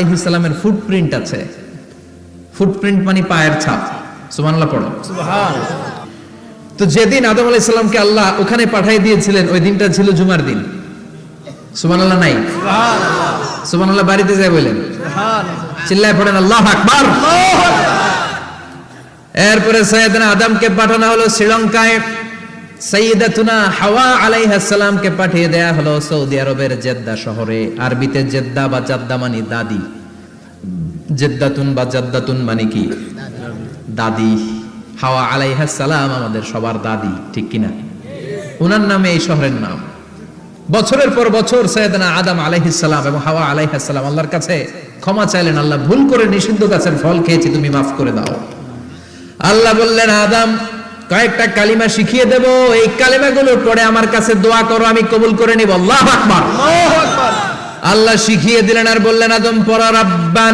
আলাইহিস সালামের ফুটপ্রিন্ট আছে। ফুটপ্রিন্ট মানে পায়ের ছাপ। সুবহানাল্লাহ পড়ো। সুবহানাল্লাহ। তো যেদিন আদম আলাইহিস সালামকে আল্লাহ ওখানে পাঠিয়ে দিয়েছিলেন ওই দিনটা ছিল জুমার দিন। সুবহানাল্লাহ নাই? সুবহানাল্লাহ। সুবহানাল্লাহ বাড়িতে যায় বলেন। সুবহানাল্লাহ। চিল্লায় পড়েন আল্লাহু আকবার। আল্লাহু আকবার। এরপরে সাইয়েদনা আদমকে পাঠানো হলো শ্রীলঙ্কায়, সাইয়্যিদাতুনা হাওয়া আলাইহিস সালামকে পাঠিয়ে দেয়া হলো সৌদি আরবের জেদ্দা শহরে। আরবিতে জেদ্দা বা জাদ্দা মানে দাদি, জেদ্দাতুন বা জাদ্দাতুন মানে কি দাদি। হাওয়া আলাইহিস সালাম আমাদের সবার দাদি, ঠিক কিনা? ওনার নামে এই শহরের নাম। বছরের পর বছর সাইয়েদনা আদম আলাইহিস সালাম এবং হাওয়া আলাইহিস সালাম আল্লাহর কাছে ক্ষমা চাইলেন, আল্লাহ ভুল করে নিষিদ্ধ গাছের ফল খেয়েছি, তুমি মাফ করে দাও। আল্লাহ বললেন, আদম কয়েকটা কালিমা শিখিয়ে দেব, এই কালিমাগুলো পড়ে আমার কাছে দোয়া করো, আমি কবুল করে নিব। আল্লাহু আকবার। আল্লাহু আকবার। আল্লাহ শিখিয়ে দিলেন আর বললেন, আদম পড়ো রাব্বান